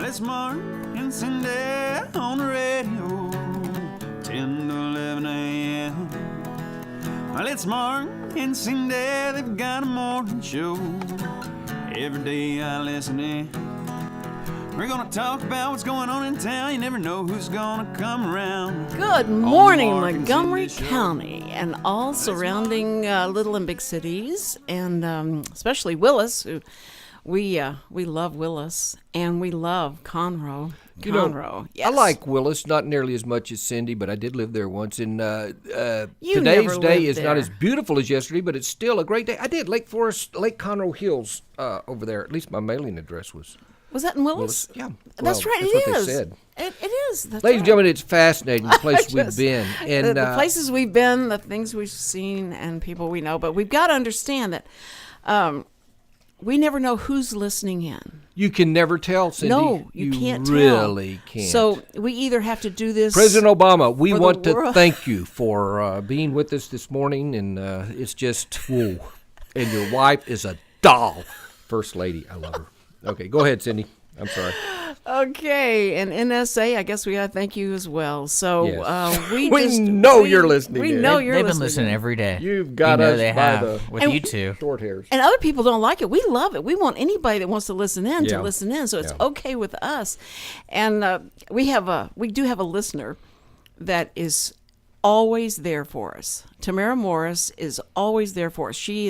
It's Mark and Cindy on the radio, 10 to 11 a.m. Well, it's Mark and Cindy, they've got a morning show. Every day I listen in. We're gonna talk about what's going on in town. You never know who's gonna come around. Good morning, Montgomery County and all surrounding little and big cities, and especially Willis. We love Willis, and we love Conroe. Yes. I like Willis, not nearly as much as Cindy, but I did live there once. And today's day is there. not as beautiful as yesterday, but it's still a great day. I did Lake Conroe Hills over there. At least my mailing address was. Was that in Willis? Yeah. That's right, that's it what is. They said. It is. That's Ladies and right. gentlemen, it's fascinating the place we've been. And the places we've been, the things we've seen, and people we know. But we've got to understand that we never know who's listening in. You can never tell, Cindy. No, you can't tell. Really can't. So we either have to do this. President Obama, we for want the to world. thank you for being with us this morning, and it's just, whoa. And your wife is a doll. First lady, I love her. Okay, go ahead, Cindy. I'm sorry. Okay, and NSA, I guess we got to thank you as well. So Yes. we know you're listening We in. know you're They've listening. been listening every day. You've got you know us they by have the with And- you two. short hairs. And other people don't like it. We love it. We want anybody that wants to listen in Yeah. to listen in. So it's Yeah. okay with us. And we do have a listener that is always there for us. Tamara Morris is always there for us. She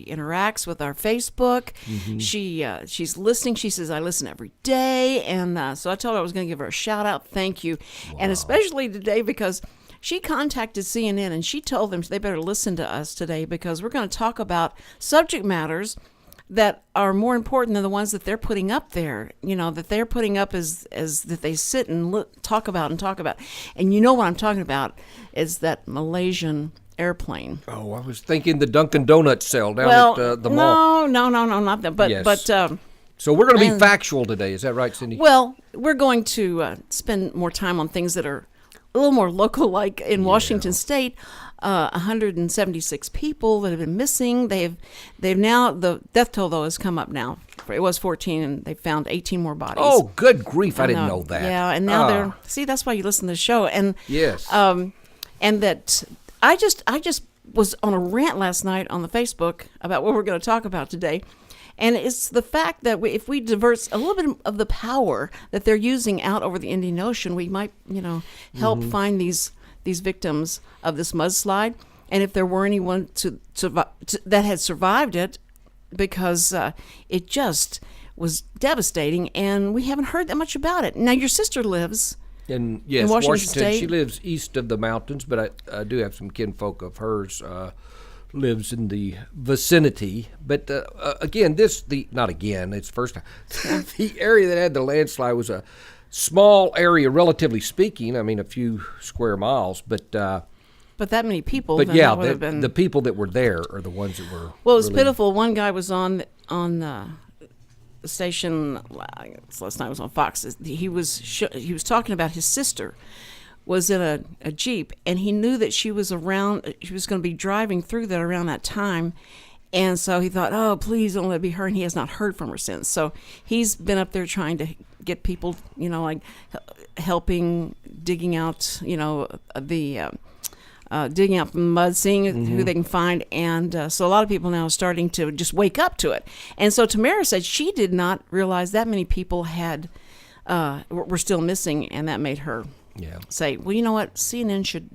interacts with our Facebook. She's listening. She says, I listen every day. And so I told her I was going to give her a shout out. Thank you. And especially today because she contacted CNN and she told them they better listen to us today because we're going to talk about subject matters that are more important than the ones that they're putting up there, that they're putting up as that they sit and talk about. And you know what I'm talking about is that Malaysian airplane. Oh, I was thinking the Dunkin' Donuts sale down at the mall. No, not that. But, Yes. So we're going to be factual today. Is that right, Cindy? Well, we're going to spend more time on things that are a little more local, like in Washington State. 176 people that have been missing. They've now, the death toll though has come up now. It was 14 and they found 18 more bodies. Oh, good grief. I didn't know that. Yeah, and now that's why you listen to the show. And Yes. and that I just was on a rant last night on the Facebook about what we're going to talk about today. And it's the fact that if we divert a little bit of the power that they're using out over the Indian Ocean, we might, help find these victims of this mudslide. And if there were anyone that had survived it, because it just was devastating, and we haven't heard that much about it. Now, your sister lives in Washington State. She lives east of the mountains, but I do have some kinfolk of hers lives in the vicinity. But again, it's the first time. The area that had the landslide was a small area, relatively speaking. I mean, a few square miles, but that many people. But then yeah, that would have been... the people that were there are the ones that were. Well, it was really pitiful. One guy was on the station. Last night was on Fox. He was talking about his sister was in a Jeep, and he knew that she was around. She was going to be driving through that around that time. And so he thought, oh, please don't let it be her. And he has not heard from her since. So he's been up there trying to get people, helping, digging out, digging out from the mud, seeing who they can find. And so a lot of people now are starting to just wake up to it. And so Tamara said she did not realize that many people were still missing. And that made her say, well, you know what? CNN should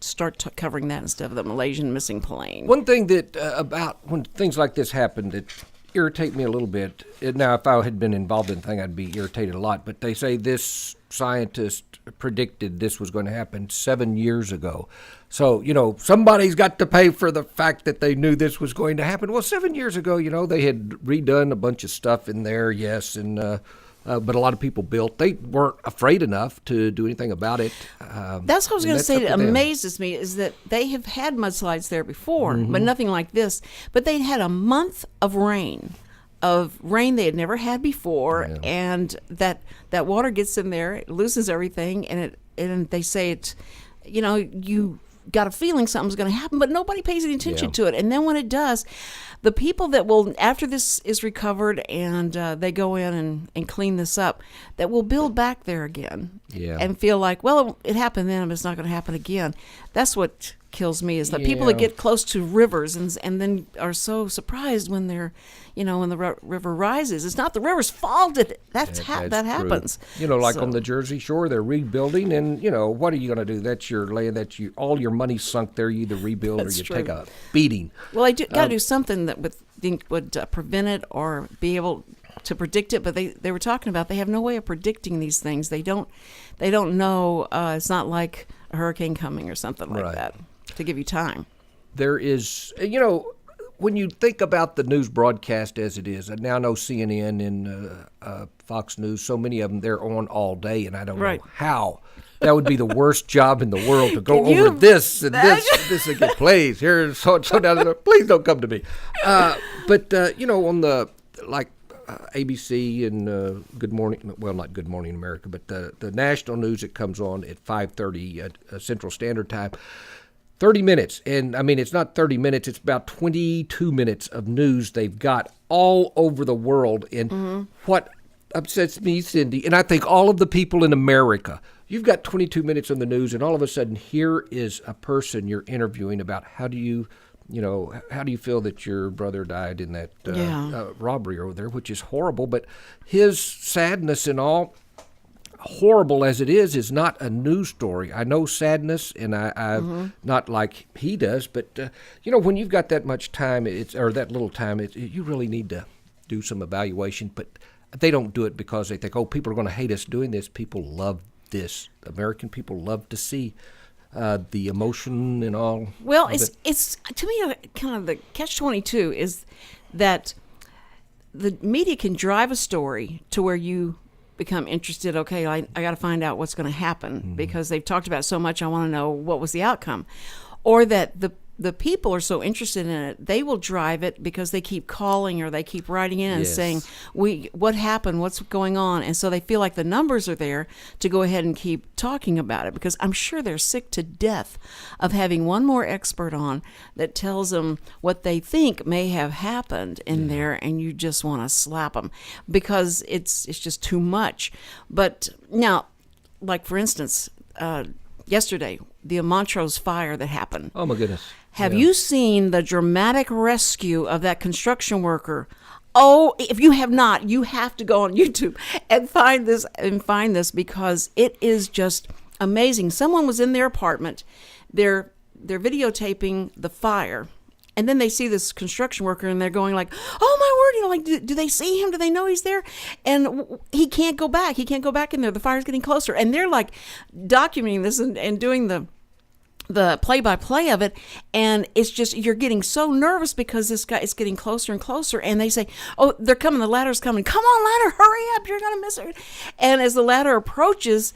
start covering that instead of the Malaysian missing plane. One thing that about when things like this happen that irritate me a little bit. Now, if I had been involved in the thing, I'd be irritated a lot. But they say this scientist predicted this was going to happen 7 years ago. So, somebody's got to pay for the fact that they knew this was going to happen. Well, 7 years ago, they had redone a bunch of stuff in there, yes, and but a lot of people built. They weren't afraid enough to do anything about it. That's what I was going to say that amazes me is that they have had mudslides there before, but nothing like this. But they'd had a month of rain they had never had before, and that water gets in there, it loosens everything, and they say it, you got a feeling something's going to happen, but nobody pays any attention Yeah. to it. And then when it does, the people that will, after this is recovered and they go in and clean this up, that will build back there again Yeah. and feel like, well, it happened then, but it's not going to happen again. That's what kills me, is the people that Yeah. get close to rivers and then are so surprised when they're, when the river rises. It's not the river's fault that that That's happens. true. Like So- on the Jersey Shore, they're rebuilding, and what are you going to do? That's your land. All your money sunk there. You either rebuild or That's you true. take a beating. Well, I got to do something that would prevent it or be able to predict it. But they were talking about they have no way of predicting these things. They don't know. It's not like a hurricane coming or something like Right. that to give you time. There is, when you think about the news broadcast as it is, I now know CNN and Fox News, so many of them, they're on all day, and I don't Right. know how. That would be the worst job in the world, to go Can you over this and imagine? this again. Please, here's so down there. Please don't come to me. But on the ABC and Good Morning, well, not Good Morning America, but the national news that comes on at 5:30 at Central Standard Time. 30 minutes, and I mean, it's not 30 minutes, it's about 22 minutes of news they've got all over the world. And what upsets me, Cindy, and I think all of the people in America, you've got 22 minutes on the news, and all of a sudden here is a person you're interviewing about how do you feel that your brother died in that robbery over there, which is horrible, but his sadness and all, horrible as it is not a news story. I know sadness, and I've not like he does, but when you've got that much time, that little time, you really need to do some evaluation. But they don't do it because they think, people are going to hate us doing this. People love this. American people love to see the emotion and all. Well, of it. it's to me kind of the catch-22 is that the media can drive a story to where you become interested. Okay, I got to find out what's going to happen because they've talked about it so much. I want to know what was the outcome, or that the people are so interested in it, they will drive it because they keep calling or they keep writing in and Yes. saying, what happened, what's going on? And so they feel like the numbers are there to go ahead and keep talking about it, because I'm sure they're sick to death of having one more expert on that tells them what they think may have happened in there, and you just want to slap them because it's just too much. But now, like for instance, yesterday, the Montrose fire that happened. Oh my goodness. Have you seen the dramatic rescue of that construction worker? Oh, if you have not, you have to go on YouTube and find this because it is just amazing. Someone was in their apartment. They're videotaping the fire. And then they see this construction worker and they're going like, oh my word, do they see him? Do they know he's there? And he can't go back. He can't go back in there. The fire's getting closer. And they're like documenting this and doing the play-by-play of it, and it's just, you're getting so nervous because this guy is getting closer and closer, and they say, oh, they're coming, the ladder's coming, come on, ladder, hurry up, you're gonna miss it. And as the ladder approaches,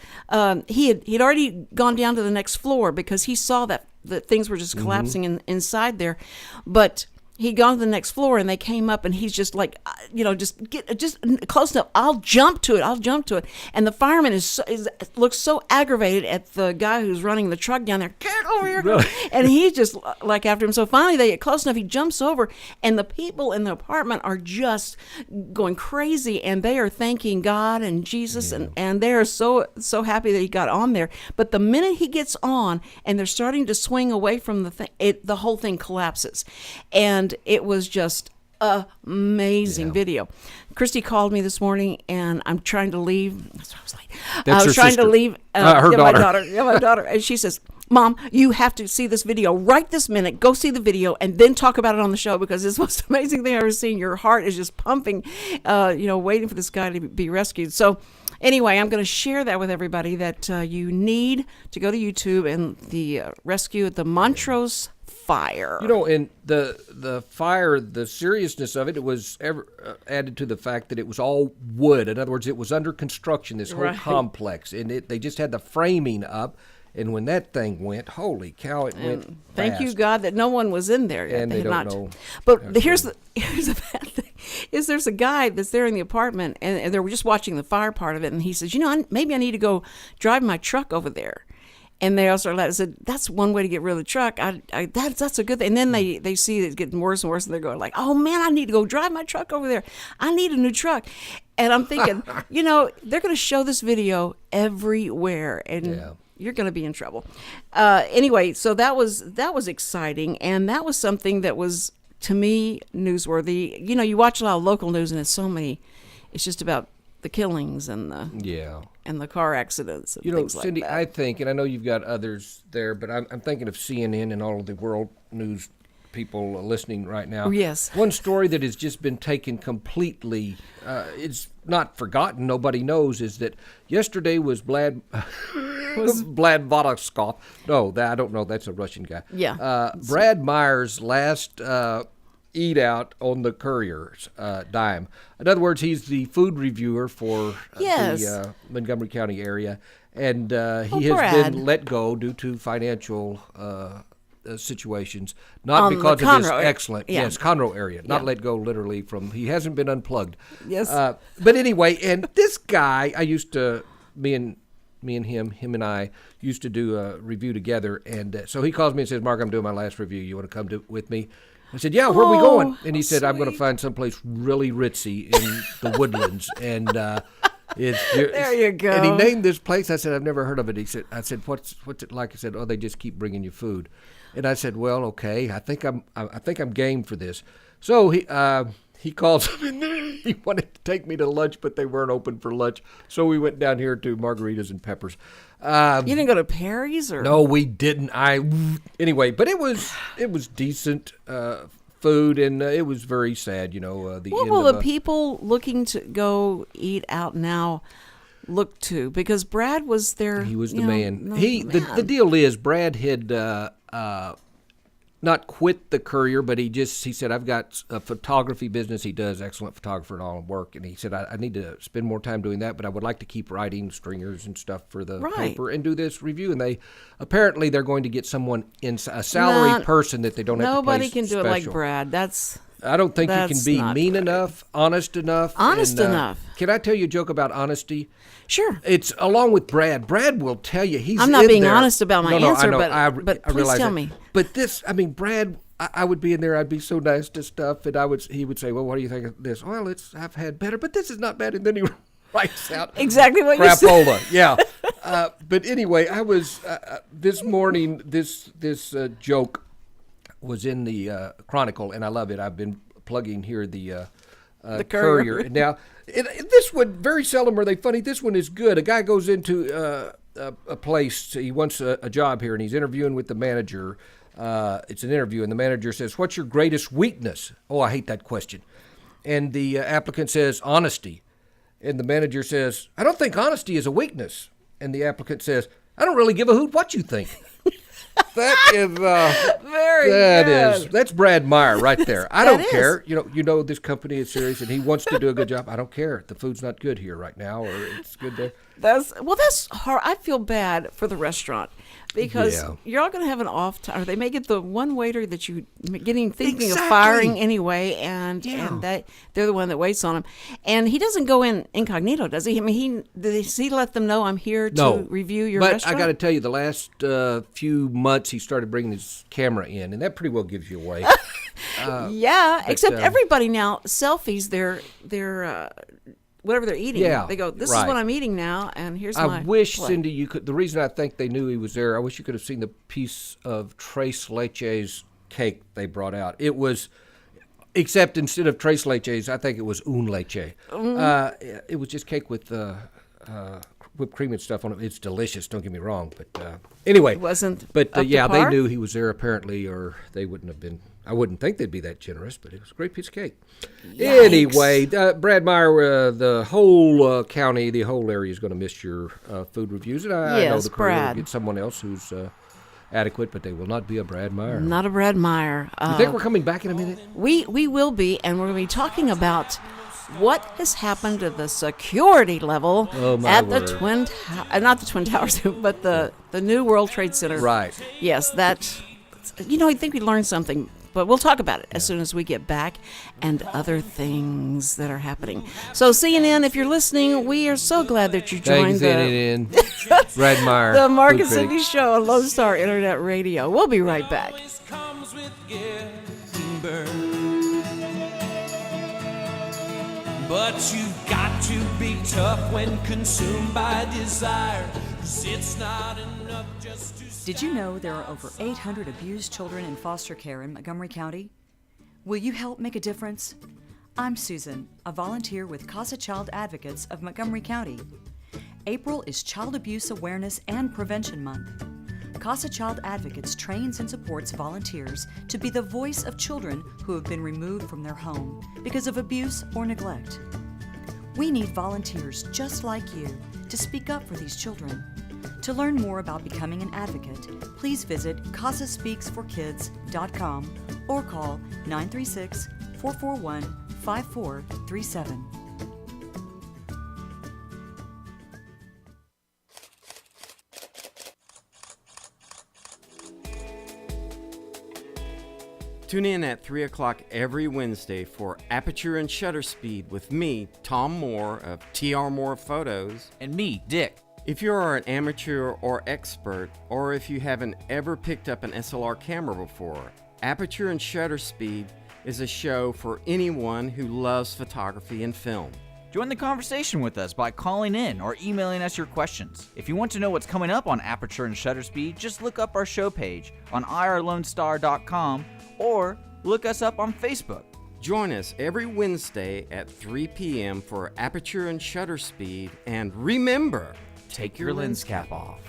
he'd already gone down to the next floor because he saw that things were just collapsing inside there, but he'd gone to the next floor, and they came up, and he's just like, just close enough. I'll jump to it. And the fireman looks so aggravated at the guy who's running the truck down there. Get over here! Really? And he's just like after him. So finally, they get close enough. He jumps over, and the people in the apartment are just going crazy, and they are thanking God and Jesus, and they are so happy that he got on there. But the minute he gets on, and they're starting to swing away from the thing, the whole thing collapses, and it was just amazing video. Christy called me this morning, and I'm trying to leave. That's why I was late. That's I was your trying sister. to leave. Her daughter. My daughter. And she says, Mom, you have to see this video right this minute. Go see the video and then talk about it on the show because it's the most amazing thing I've ever seen. Your heart is just pumping, waiting for this guy to be rescued. So anyway, I'm going to share that with everybody that you need to go to YouTube and the rescue at the Montrose fire. And the fire, the seriousness of it, was added to the fact that it was all wood. In other words, it was under construction, this whole Right. complex, and they just had the framing up. And when that thing went, holy cow, it went Thank you, fast. God, that no one was in there yet. And they had don't not. know. But here's the bad thing: is there's a guy that's there in the apartment, and they were just watching the fire part of it, and he says, maybe I need to go drive my truck over there. And they all started laughing. I said, "That's one way to get rid of the truck. That's a good thing." And then they see it's getting worse and worse, and they're going like, "Oh man, I need to go drive my truck over there. I need a new truck." And I'm thinking, they're going to show this video everywhere, and you're going to be in trouble. Anyway, so that was exciting, and that was something that was, to me, newsworthy. You watch a lot of local news, and it's just about the killings and the car accidents and things like Cindy, that. I think, and I know you've got others there, but I'm thinking of CNN and all of the world news people listening right now. Yes. One story that has just been taken completely, it's not forgotten, nobody knows, is that yesterday was Vlad Voloskov. No, I don't know, that's a Russian guy. Yeah. Brad Meyer's last eat out on the Courier's dime. In other words, he's the food reviewer for the Montgomery County area, and he has Brad. been let go due to financial situations, not the because of his Conroe, excellent, yeah. Conroe area, not Yeah. let go literally from, he hasn't been unplugged. Yes. But anyway, and this guy, I used to, me and him and I used to do a review together, and so he calls me and says, "Mark, I'm doing my last review. You want to come with me?" I said, "Yeah, where are we going?" And he said, "I'm going to find someplace really ritzy in the Woodlands." And There you go. And he named this place. I said, "I've never heard of it." I said, "What's it like?" He said, "Oh, they just keep bringing you food." And I said, "Well, okay. I think I'm game for this." So he calls him in there. He wanted to take me to lunch, but they weren't open for lunch. So we went down here to Margaritas and Peppers. You didn't go to Perry's, or No, we didn't. Anyway, but it was decent food, and it was very sad. The what end will of the people looking to go eat out now look to? Because Brad was there. He was the you know, man. no, The deal is Brad had not quit the Courier, but he said, "I've got a photography business." He does excellent photographer and all work, and he said, I need to spend more time doing that, but I would like to keep writing stringers and stuff for the paper and do this review. And they're going to get someone in a salary person that they don't have to pay Nobody can do it like special. Brad. I don't think you can that's be not mean Brad. enough, honest enough. Honest and, enough. Can I tell you a joke about honesty? Sure. It's along with Brad. Brad will tell you he's. I'm not in being there. honest about my No, answer, I know. but I please realize tell that. me. But Brad, I would be in there. I'd be so nice to stuff, and he would say, "Well, what do you think of this?" "Well, I've had better, but this is not bad." And then he writes out Exactly what you said. crapola. Yeah. But anyway, I was this morning. This joke was in the Chronicle, and I love it. I've been plugging here the Courier. Now, this one, very seldom are they funny. This one is good. A guy goes into a place. He wants a job here, and he's interviewing with the manager. It's an interview, and the manager says, "What's your greatest weakness?" "Oh, I hate that question." And the applicant says, "Honesty." And the manager says, "I don't think honesty is a weakness." And the applicant says, "I don't really give a hoot what you think." That is Very good. that's Brad Meyer right there. I don't is. care. You know this company is serious, and he wants to do a good job. I don't care. The food's not good here right now, or it's good there. That's hard. I feel bad for the restaurant because you're all going to have an off time. Or they may get the one waiter that you thinking of Exactly. firing anyway, and that they're the one that waits on him. And he doesn't go in incognito, does he? I mean, does he let them know I'm here to review your but restaurant? I got to tell you, the last few months he started bringing his camera in, and that pretty well gives you away. Except everybody now selfies their whatever they're eating. Yeah, They go, "This is right. what I'm eating now, and here's my I wish, plate." Cindy, you could. The reason I think they knew he was there, I wish you could have seen the piece of Tres Leches cake they brought out. It was, except instead of Tres Leches, I think it was un leche. It was just cake with whipped cream and stuff on it. It's delicious. Don't get me wrong, but anyway, It wasn't But up to they par? knew he was there apparently, or they wouldn't have been. I wouldn't think they'd be that generous, but it was a great piece of cake. Yikes. Anyway, Brad Meyer, the whole county, the whole area is going to miss your food reviews. And I know Yes, the Courier will Brad. get someone else who's adequate, but they will not be a Brad Meyer. Not a Brad Meyer. You think we're coming back in a minute? We will be, and we're going to be talking about what has happened to the security level at the word. not the Twin Towers, but the new World Trade Center. Right. Yes, that. You'd think we'd learn something But we'll talk about it as soon as we get back and other things that are happening. So CNN, if you're listening, we are so glad that you joined Thanks, CNN. Brad Meyer. the Mark and food critic. Cindy Show on Lone Star Internet Radio. We'll be right back. Always comes with getting burned. But you've got to be tough when consumed by desire, 'cause it's not enough just to Did you know there are over 800 abused children in foster care in Montgomery County? Will you help make a difference? I'm Susan, a volunteer with Casa Child Advocates of Montgomery County. April is Child Abuse Awareness and Prevention Month. Casa Child Advocates trains and supports volunteers to be the voice of children who have been removed from their home because of abuse or neglect. We need volunteers just like you to speak up for these children. To learn more about becoming an advocate, please visit CasaSpeaksForKids.com or call 936-441-5437. Tune in at 3 o'clock every Wednesday for Aperture and Shutter Speed with me, Tom Moore of TR Moore Photos. And me, Dick. If you are an amateur or expert, or if you haven't ever picked up an SLR camera before, Aperture and Shutter Speed is a show for anyone who loves photography and film. Join the conversation with us by calling in or emailing us your questions. If you want to know what's coming up on Aperture and Shutter Speed, just look up our show page on irlonestar.com or look us up on Facebook. Join us every Wednesday at 3 p.m. for Aperture and Shutter Speed, and remember, Take your lens cap off.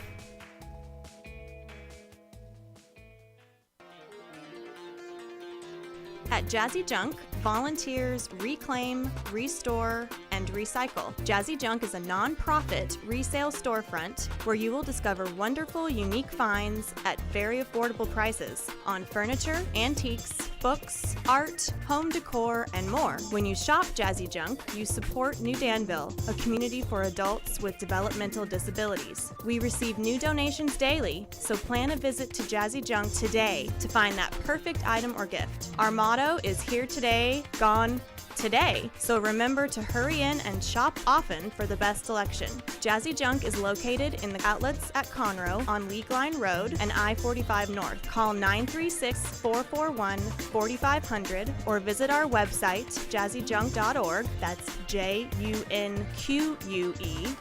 At Jazzy Junk, volunteers reclaim, restore, and recycle. Jazzy Junk is a non-profit resale storefront where you will discover wonderful, unique finds at very affordable prices on furniture, antiques, books, art, home decor, and more. When you shop Jazzy Junk, you support New Danville, a community for adults with developmental disabilities. We receive new donations daily, so plan a visit to Jazzy Junk today to find that perfect item or gift. Our motto is here today, gone today. So remember to hurry in and shop often for the best selection. Jazzy Junk is located in the outlets at Conroe on League Line Road and I-45 North. Call 936-441-4500 or visit our website, jazzyjunk.org. That's Junque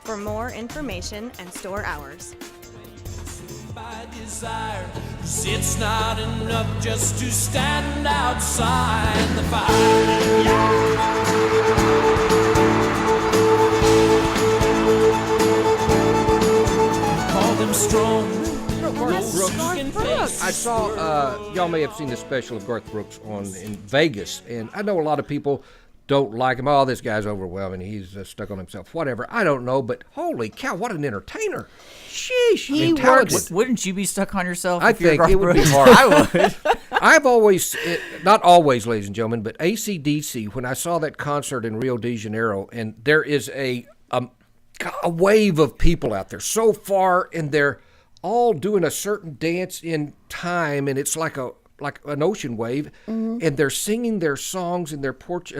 for more information and store hours. by desire, 'cause it's not enough just to stand outside the fire. Call them strong. I saw, y'all may have seen the special of Garth Brooks in Vegas, and I know a lot of people don't like him. Oh, this guy's overwhelming. He's stuck on himself. Whatever. I don't know, but holy cow, what an entertainer. Sheesh. He talented. works. Wouldn't you be stuck on yourself? I if you're think Garth it would be Brooks? hard. I would. I've always, not always, ladies and gentlemen, but AC/DC, when I saw that concert in Rio de Janeiro, and there is a wave of people out there so far, and they're all doing a certain dance in time, and it's like an ocean wave, and they're singing their songs and they're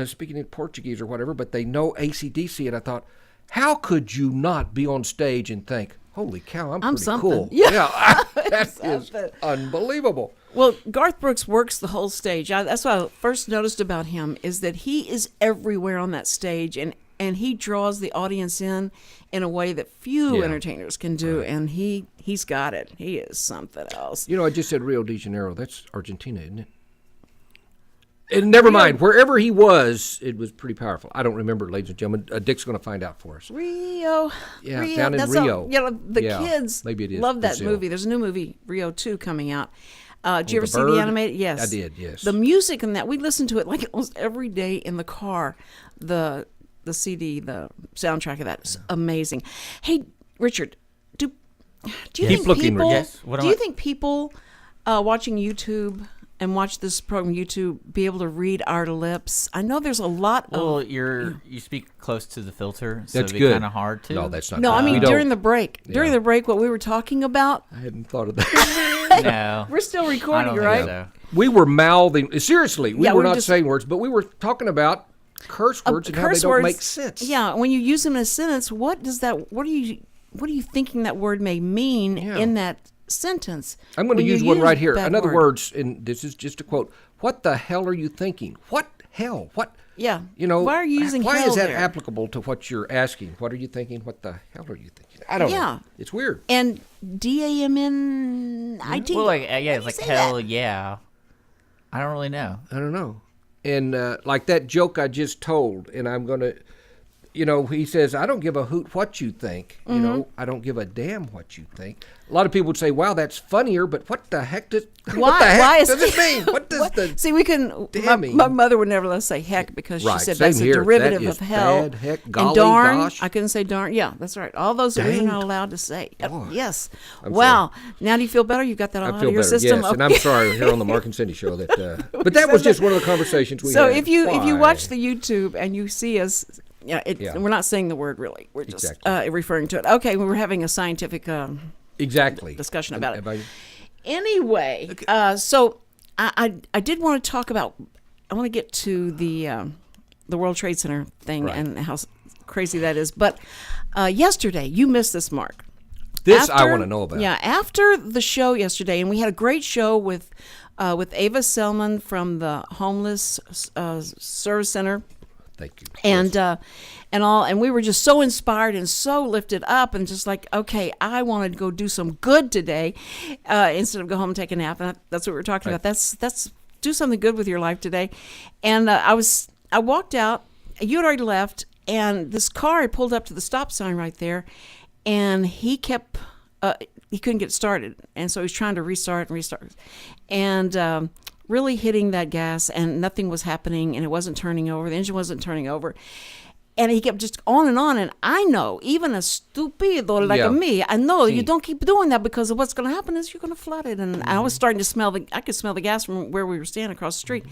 speaking in Portuguese or whatever, but they know AC/DC, and I thought, how could you not be on stage and think, holy cow, I'm pretty something. cool. Yeah. That is unbelievable. Well, Garth Brooks works the whole stage. That's what I first noticed about him, is that he is everywhere on that stage, and he draws the audience in a way that few entertainers can do, and he's got it. He is something else. You know, I just said Rio de Janeiro. That's Argentina, isn't it? And never mind. Wherever he was, it was pretty powerful. I don't remember, ladies and gentlemen. Dick's going to find out for us. Rio. Yeah, Rio. down in That's Rio. The Yeah, kids maybe it is love that Brazil. movie. There's a new movie, Rio 2, coming out. Did you ever The see the Bird? animated? Yes. I did, yes. The music in that, we listened to it like almost every day in the car. The CD, the soundtrack of that is amazing. Hey, Richard, do you Keep think looking, people? Richard. Yes, what do am you I- think people watching YouTube and watch this program YouTube be able to read our lips? I know there's a lot Well, of. you speak close to the filter, so That's it'd be good. kind of hard to. No, that's not No, good. I mean We don't- during the break. During Yeah. the break, what we were talking about. I hadn't thought of that. No. We're still I recording, don't right? think so. We were mouthing. Seriously, we Yeah, were we're not just- saying words, but we were talking about curse words and how they Curse don't words, make sense. Yeah, when you use them in a sentence, what are you thinking that word may mean Yeah. in that sentence? I'm going to when you use one right here. that Another word. words, and this is just a quote. What the hell are you thinking? What hell? What? Yeah. You know, Why are you using why hell is that there? applicable to what you're asking? What are you thinking? What the hell are you thinking? I don't know. Yeah. It's weird. And DAMNIT. Well, like, yeah, How it's do you like, say hell that? yeah. I don't really know. I don't know. And like that joke I just told, and I'm going to, he says, I don't give a hoot what you think. Mm-hmm. I don't give a damn what you think. A lot of people would say, wow, that's funnier, but what the heck does, Why? what the heck Why is does it mean? What does the... See, we can. damning? My mother would never let us say heck because she Right, said same that's a here. derivative That of is hell. bad, heck, and golly, darn, gosh. I couldn't say darn. Yeah, that's right. All those that we're Dang. not allowed to say. Boy, Yes. I'm Wow. Now do you feel better? You got that all I out feel of your better, system. yes. And I'm Okay. sorry here on the Mark and Cindy show that, but that was just one of the conversations we So had. if you Why? watch the YouTube and you see us, Yeah. we're not saying the word really. We're just Exactly. referring to it. Okay, we were having a scientific exactly discussion about it. Have I- Anyway, so I did want to talk about. I want to get to the World Trade Center thing Right. and how crazy that is. But yesterday, you missed this, Mark. This I want to know about. Yeah, after the show yesterday, and we had a great show with Ava Selman from the Homeless Service Center. Thank you. And we were just so inspired and so lifted up and just like, okay, I wanted to go do some good today instead of go home and take a nap. And that's what we were talking about. That's do something good with your life today. And I walked out. You had already left, and this car had pulled up to the stop sign right there, and he kept he couldn't get started, and so he was trying to restart, and really hitting that gas, and nothing was happening, and it wasn't turning over. The engine wasn't turning over. And he kept just on. And I know, even a stupido like Yeah. me, I know you Sí. don't keep doing that because of what's going to happen is you're going to flood it. And I was starting to I could smell the gas from where we were standing across the street.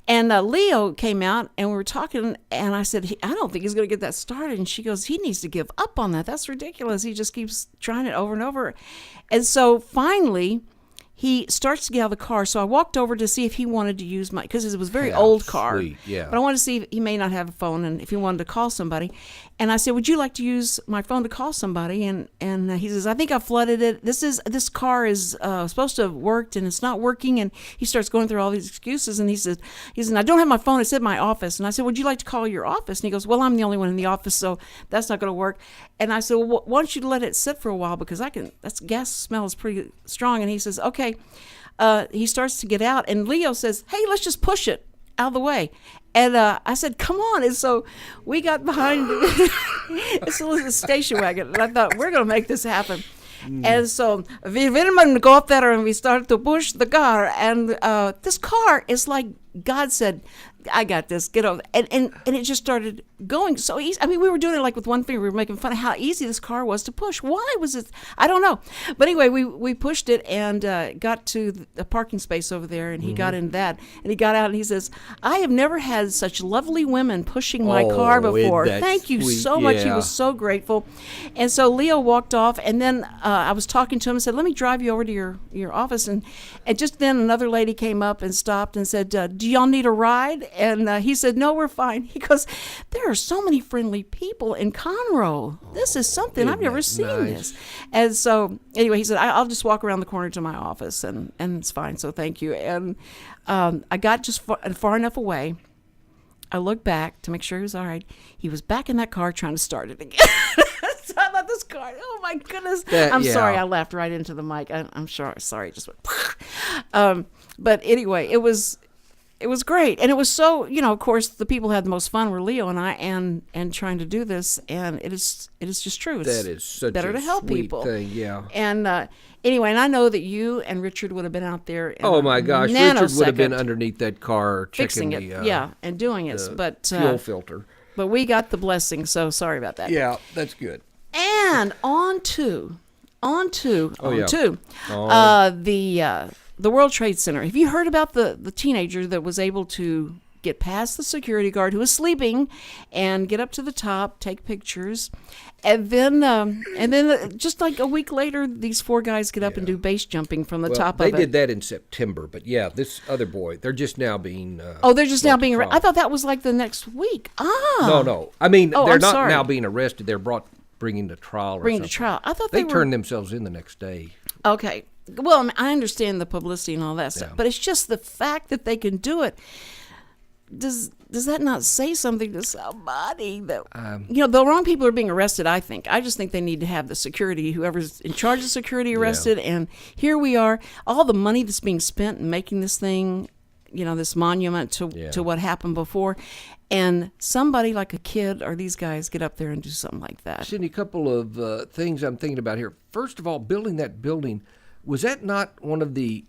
And Leo came out and we were talking, and I said, I don't think he's going to get that started. And she goes, he needs to give up on that. That's ridiculous. He just keeps trying it over and over. And so finally, he starts to get out of the car. So I walked over to see if he wanted to use because it was a very How old car. sweet, yeah. But I wanted to see if he may not have a phone and if he wanted to call somebody. And I said, would you like to use my phone to call somebody? And he says, I think I flooded it. This car is supposed to have worked and it's not working. And he starts going through all these excuses. And he says, I don't have my phone. It's at my office. And I said, would you like to call your office? And he goes, well, I'm the only one in the office, so that's not going to work. And I said, well, why don't you let it sit for a while because that's gas smell is pretty strong. And he says, okay. He starts to get out, and Leo says, hey, let's just push it out of the way. And I said, come on. And so we got behind it's a station wagon, and I thought, we're going to make this happen. And so we women go up there and we start to push the car, and this car is like God said, I got this, get over. And it just started going so easy. I mean, we were doing it like with one finger. We were making fun of how easy this car was to push. Why was it? I don't know. But anyway, we pushed it and got to the parking space over there, and he got in that. And he got out and he says, I have never had such lovely women pushing my car Oh, before. isn't that Thank you sweet? so much. He Yeah. was so grateful. And so Leo walked off, and then I was talking to him and said, let me drive you over to your office. And just then another lady came up and stopped and said, do y'all need a ride? And he said, no, we're fine. He goes, there are so many friendly people in Conroe. This is something I've Isn't never that seen nice? this. And so anyway, he said, I'll just walk around the corner to my office, and it's fine. So thank you. And I got just far enough away. I looked back to make sure he was all right. He was back in that car trying to start it again. So I thought this car, oh my goodness. I'm sorry, I laughed right into the mic. I'm sorry, it just went. But anyway, it was great. And it was so, of course, the people who had the most fun were Leo and I, and trying to do this. And it is just true. It's That is such better a to help sweet people. thing, yeah. And anyway, and I know that you and Richard would have been out there. In Oh a my gosh, Richard would have been nanosecond underneath that car fixing checking it, the and doing it. But fuel filter. but we got the blessing, so sorry about that. Yeah, that's good. And on to the World Trade Center. Have you heard about the teenager that was able to get past the security guard who is sleeping and get up to the top, take pictures. And then just like a week later, these 4 guys get up and do base jumping from the top of it. They did that in September, but yeah, this other boy, they're just now being. They're just now being arrested. arrested. I thought that was like the next week. No. I mean, they're I'm not sorry. now being arrested. They're bringing to trial. Or Bringing to something. trial. I thought they they were. turned themselves in the next day. Okay. Well, I mean, I understand the publicity and all that stuff, but it's just the fact that they can do it. Does that not say something to somebody that the wrong people are being arrested? I just think they need to have the security, whoever's in charge of security, arrested. And here we are, all the money that's being spent in making this thing, this monument to what happened before, and somebody like a kid or these guys get up there and do something like that. Cindy, a couple of things I'm thinking about here. First of all, building that building, was that not one of the?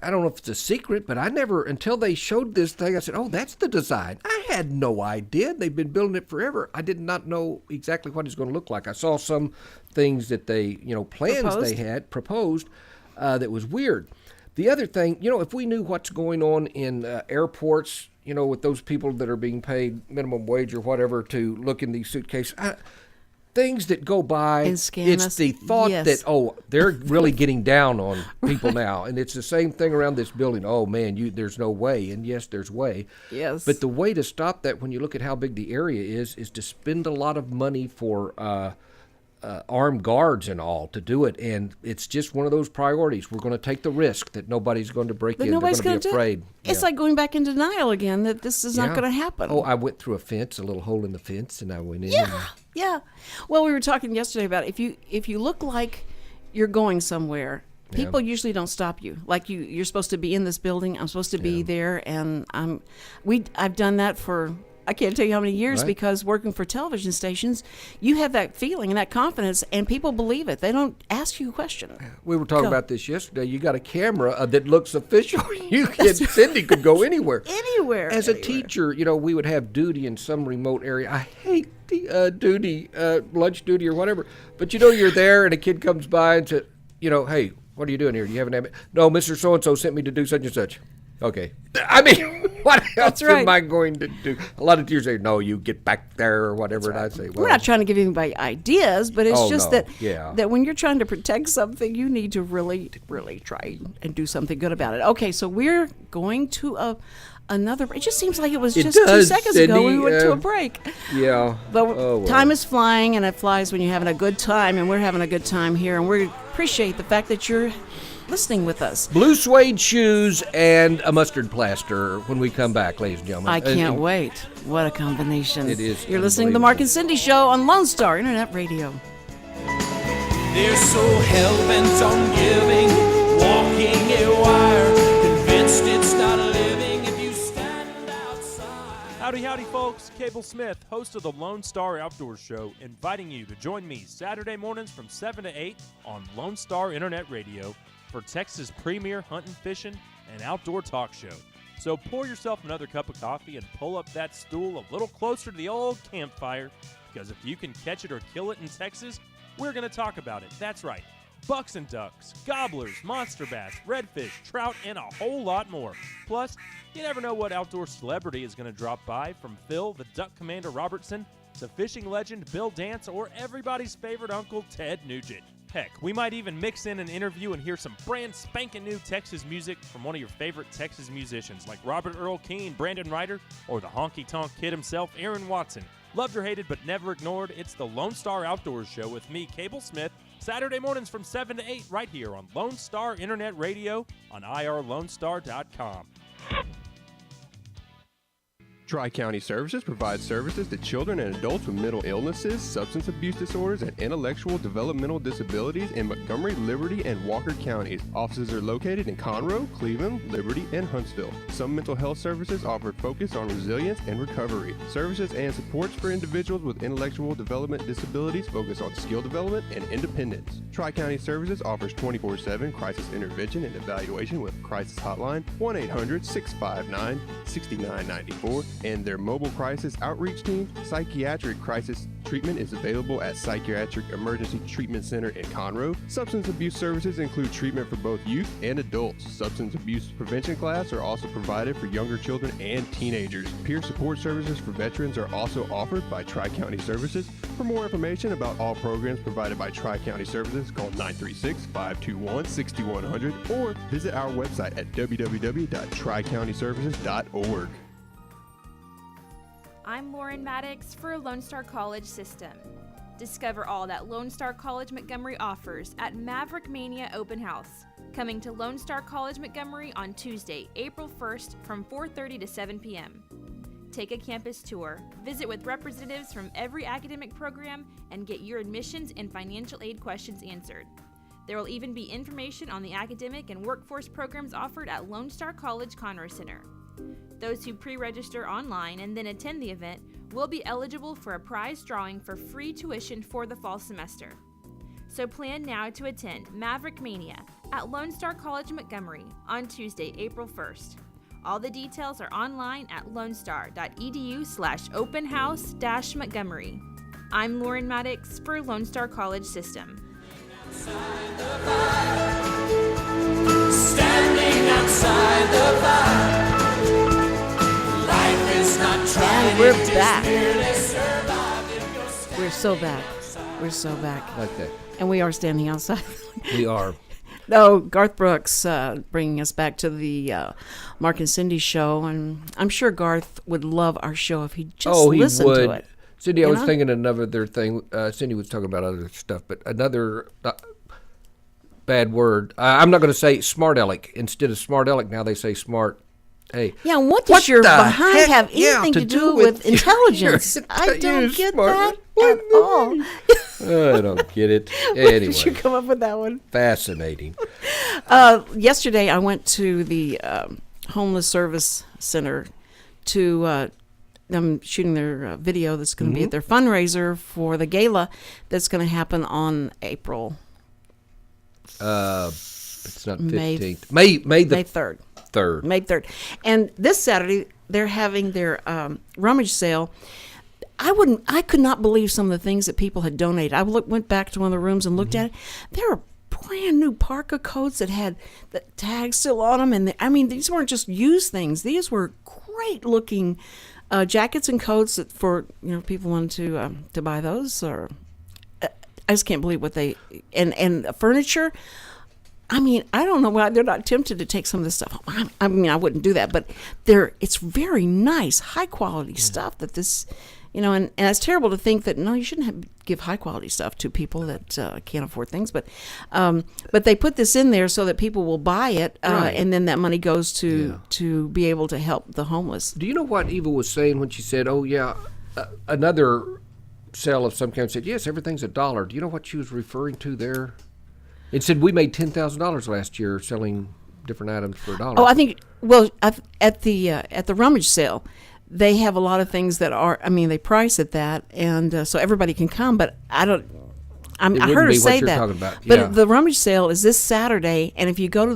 I don't know if it's a secret, but I never, until they showed this thing, I said, oh, that's the design. I had no idea. They've been building it forever. I did not know exactly what it's going to look like. I saw some things that they, plans they had proposed that was weird. The other thing, if we knew what's going on in airports, with those people that are being paid minimum wage or whatever to look in these suitcases, things that go by, and scam it's us. the thought Yes. that, they're really getting down on people now. And it's the same thing around this building. Oh, man, there's no way. And yes, there's way. Yes. But the way to stop that, when you look at how big the area is to spend a lot of money for armed guards and all to do it. And it's just one of those priorities. We're going to take the risk that nobody's going to break But in. nobody's They're going to be afraid. It's like going back in denial again that this is not going to happen. Oh, I went through a fence, a little hole in the fence, and I went in. Yeah. Well, we were talking yesterday about if you look like you're going somewhere, people usually don't stop you. Like you're supposed to be in this building. I'm supposed to be there, and I've done that for I can't tell you how many years, because working for television stations, you have that feeling and that confidence, and people believe it. They don't ask you a question. We were talking about this yesterday. You got a camera that looks official. Cindy could go anywhere. Anywhere. As a teacher, we would have duty in some remote area. I hate duty, lunch duty or whatever. But you're there, and a kid comes by and says, hey, what are you doing here? Do you have an ambulance? No, Mr. So-and-so sent me to do such and such. Okay. I mean, what else am I going to do? A lot of teachers say, no, you get back there or whatever. And I say, well. We're not trying to give anybody ideas, but it's just no. that when you're trying to protect something, you need to really, really try and do something good about it. Okay, so we're going to another break. It just seems like it was just 2 seconds ago when we went to a break. Yeah. But time is flying, and it flies when you're having a good time, and we're having a good time here, and we appreciate the fact that you're listening with us. Blue suede shoes and a mustard plaster when we come back, ladies and gentlemen. I can't wait. What a combination. It is. You're listening to the Mark and Cindy Show on Lone Star Internet Radio. They're so hell-bent on giving, walking a wire, convinced it's not living if you stand outside. Howdy, folks. Cable Smith, host of the Lone Star Outdoor Show, inviting you to join me Saturday mornings from 7 to 8 on Lone Star Internet Radio for Texas' premier hunting, fishing, and outdoor talk show. So pour yourself another cup of coffee and pull up that stool a little closer to the old campfire, because if you can catch it or kill it in Texas, we're going to talk about it. That's right. Bucks and ducks, gobblers, monster bass, redfish, trout, and a whole lot more. Plus, you never know what outdoor celebrity is going to drop by, from Phil the Duck Commander Robertson to fishing legend Bill Dance or everybody's favorite uncle Ted Nugent. Heck, we might even mix in an interview and hear some brand spanking new Texas music from one of your favorite Texas musicians like Robert Earl Keen, Brandon Ryder, or the honky-tonk kid himself, Aaron Watson. Loved or hated but never ignored, it's the Lone Star Outdoors Show with me, Cable Smith, Saturday mornings from 7 to 8 right here on Lone Star Internet Radio on irlonestar.com. Tri-County Services provides services to children and adults with mental illnesses, substance abuse disorders, and intellectual developmental disabilities in Montgomery, Liberty, and Walker counties. Offices are located in Conroe, Cleveland, Liberty, and Huntsville. Some mental health services offer focus on resilience and recovery. Services and supports for individuals with intellectual development disabilities focus on skill development and independence. Tri-County Services offers 24/7 crisis intervention and evaluation with Crisis Hotline 1-800-659-6994 and their mobile crisis outreach team. Psychiatric crisis treatment is available at Psychiatric Emergency Treatment Center in Conroe. Substance abuse services include treatment for both youth and adults. Substance abuse prevention classes are also provided for younger children and teenagers. Peer support services for veterans are also offered by Tri-County Services. For more information about all programs provided by Tri-County Services, call 936-521-6100 or visit our website at www.tricountyservices.org. I'm Lauren Maddox for Lone Star College System. Discover all that Lone Star College Montgomery offers at Maverick Mania Open House, coming to Lone Star College Montgomery on Tuesday, April 1st from 4:30 to 7 p.m. Take a campus tour, visit with representatives from every academic program, and get your admissions and financial aid questions answered. There will even be information on the academic and workforce programs offered at Lone Star College Conroe Center. Those who pre-register online and then attend the event will be eligible for a prize drawing for free tuition for the fall semester. So plan now to attend Maverick Mania at Lone Star College Montgomery on Tuesday, April 1st. All the details are online at lonestar.edu/openhouse-Montgomery. I'm Lauren Maddox for Lone Star College System. Standing outside the fire. Life is not trying. And we're it just back. merely surviving. We're so back. We're so back. Like that. And we are standing outside. We are. No, Garth Brooks bringing us back to the Mark and Cindy show. And I'm sure Garth would love our show if he just listened to it. Cindy, I You was know? thinking another thing. Cindy was talking about other stuff, but another bad word. I'm not going to say smart aleck. Instead of smart aleck, now they say smart. Hey. Yeah, and what does your the behind heck? have Yeah, anything to to do do with with intelligence? I don't get that at all. I don't get it. Anyway, Did you come up with that one? fascinating. Yesterday, I went to the homeless service center to them shooting their video that's going to be at their fundraiser for the gala that's going to happen on April It's not May 15th. May the May 3rd. 3rd. May 3rd. And this Saturday, they're having their rummage sale. I could not believe some of the things that people had donated. I went back to one of the rooms and looked at it. There were brand new parka coats that had the tags still on them. And these weren't just used things. These were great looking jackets and coats that for, people wanted to buy those. Or I just can't believe what they, and furniture. I don't know why they're not tempted to take some of this stuff home. I wouldn't do that, but it's very nice, high quality stuff that this, and it's terrible to think that, no, you shouldn't give high quality stuff to people that can't afford things. But they put this in there so that people will buy it, Right. and then that money goes to be able to help the homeless. Do you know what Eva was saying when she said, oh, yeah, another sale of some kind said, yes, everything's $1. Do you know what she was referring to there? It said we made $10,000 last year selling different items for $1. Oh, I think, at the rummage sale, they have a lot of things that are, they price at that, and so everybody can come, but I heard wouldn't her be what say you're that. talking about, But yeah. the rummage sale is this Saturday, and if you go to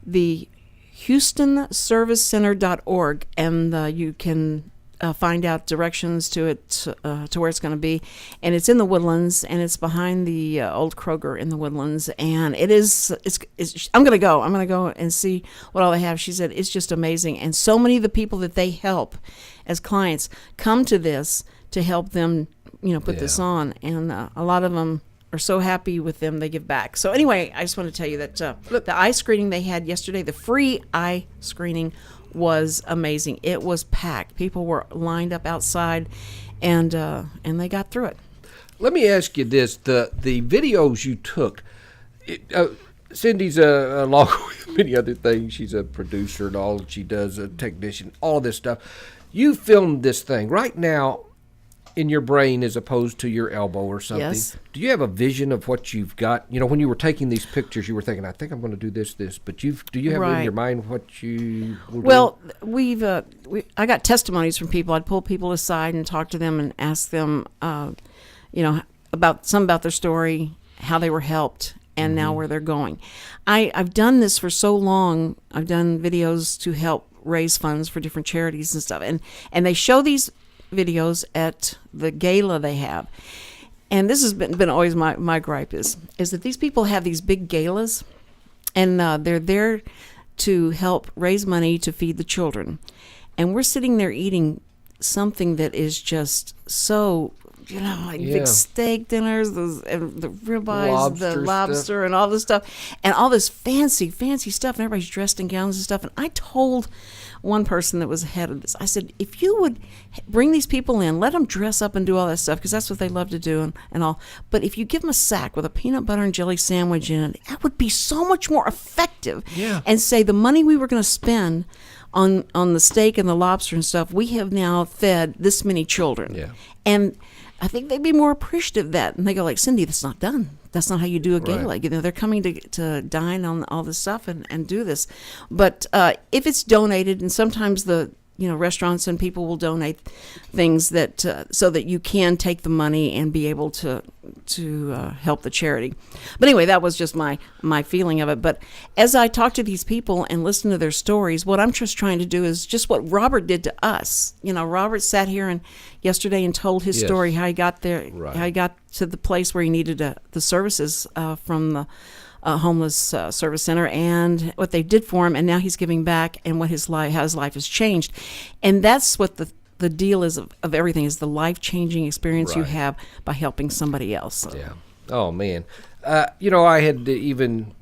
the HoustonServiceCenter.org, and you can find out directions to it, to where it's going to be, and it's in the Woodlands, and it's behind the old Kroger in the Woodlands, and it's I'm going to go and see what all they have. She said it's just amazing, and so many of the people that they help as clients come to this to help them, put this on, and a lot of them are so happy with them they give back. So anyway, I just want to tell you that the eye screening they had yesterday, the free eye screening, was amazing. It was packed. People were lined up outside, and they got through it. Let me ask you this: the videos you took, Cindy's along with many other things. She's a producer and all. She does a technician, all of this stuff. You filmed this thing right now in your brain as opposed to your elbow or something. Yes. Do you have a vision of what you've got? When you were taking these pictures, you were thinking, I think I'm going to do this, but do you have in Right. your mind what you will Well, I got testimonies from people. I'd pull people aside and talk to them and ask them, about their story, how they were helped, and now where they're going. I've done this for so long. I've done videos to help raise funds for different charities and stuff. And they show these videos at the gala they have. And this has been always my gripe is that these people have these big galas, and they're there to help raise money to feed the children. And we're sitting there eating something that is just so, like big steak dinners, and the ribeyes, the lobster, and all this stuff, and all this fancy stuff, and everybody's dressed in gowns and stuff. And I told one person that was ahead of this, I said, if you would bring these people in, let them dress up and do all that stuff, because that's what they love to do and all. But if you give them a sack with a peanut butter and jelly sandwich in it, that would be so much more effective. Yeah. And say the money we were going to spend on the steak and the lobster and stuff, we have now fed this many children. Yeah. And I think they'd be more appreciative of that. And they go like, Cindy, that's not done. That's not how you do a gala. Right. They're coming to dine on all this stuff and do this. But if it's donated, and sometimes the restaurants and people will donate things that so that you can take the money and be able to help the charity. But anyway, that was just my feeling of it. But as I talk to these people and listen to their stories, what I'm just trying to do is just what Robert did to us. Robert sat here yesterday and told his story, how he got there, how he got to the place where he needed the services from the homeless service center, and what they did for him, and now he's giving back, and how his life has changed. And that's what the deal is of everything, is the life-changing experience you have by helping somebody else. Yeah. Oh, man. I had even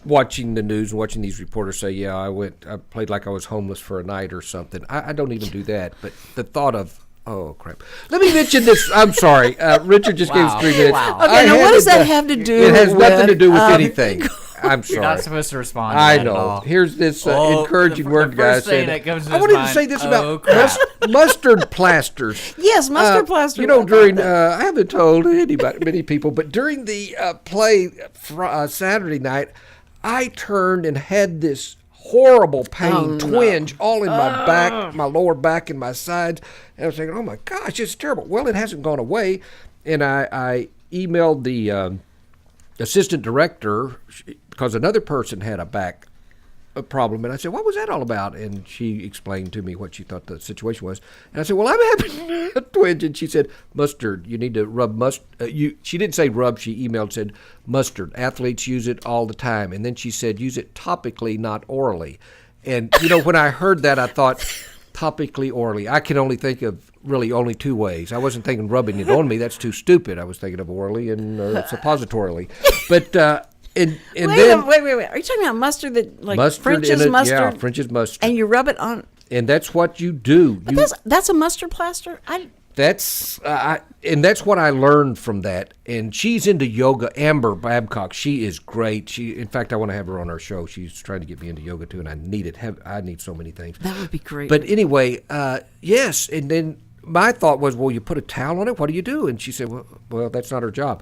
watching the news and watching these reporters say, I played like I was homeless for a night or something. I don't even do that, but the thought of, oh, crap. Let me mention this. I'm sorry. Richard just gave us 3 minutes. Wow. Okay, now what does that have to do It has nothing to do with with, anything. I'm sorry. You're not supposed to respond to I that know. at all. Here's this Oh, encouraging the word, guys. first thing that comes to I his wanted to mind, say this oh, about crap. mustard plasters. Yes, mustard plaster. During I haven't told many people, but during the play Saturday night, I turned and had this horrible pain, twinge all in my back, my lower back, and my sides. And I was thinking, oh my gosh, it's terrible. Well, it hasn't gone away, and I emailed the assistant director because another person had a back problem, and I said, what was that all about? And she explained to me what she thought the situation was, and I said, well, I'm having a twinge, and she said, mustard, you need to rub mustard. She didn't say rub, she emailed, said mustard. Athletes use it all the time, and then she said, use it topically, not orally. And when I heard that, I thought, topically, orally. I can only think of really only 2 ways. I wasn't thinking rubbing it on me. That's too stupid. I was thinking of orally and suppositorily. But wait. Are you talking about mustard that mustard French's mustard? Yeah, French's mustard. And you rub it on. And that's what you do. But that's a mustard plaster. That's what I learned from that. And she's into yoga. Amber Babcock, she is great. In fact, I want to have her on our show. She's trying to get me into yoga too, and I need it. I need so many things. That would be great. But anyway, yes. And then my thought was, well, you put a towel on it. What do you do? And she said, well, that's not her job.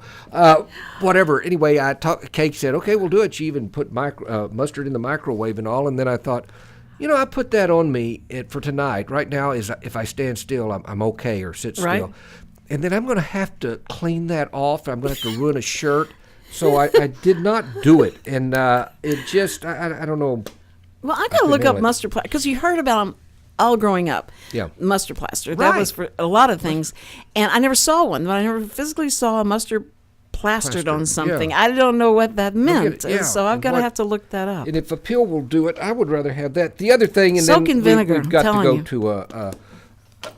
Whatever. Anyway, Kate said, okay, we'll do it. She even put mustard in the microwave and all. And then I thought, I put that on me for tonight. Right now, if I stand still, I'm okay, or sit still. Right. And then I'm going to have to clean that off. I'm going to have to ruin a shirt. So I did not do it. And it just, I don't know. Well, I got to look up mustard plaster, because you heard about them all growing up. Yeah. Mustard plaster. That was for a lot of things. And I never saw one, but I never physically saw a mustard plastered on something. Yeah. I don't know what that meant. So I've got to What- have to look that up. And if a pill will do it, I would rather have that. The other thing, and Soak then in vinegar, we've got to I'm go telling to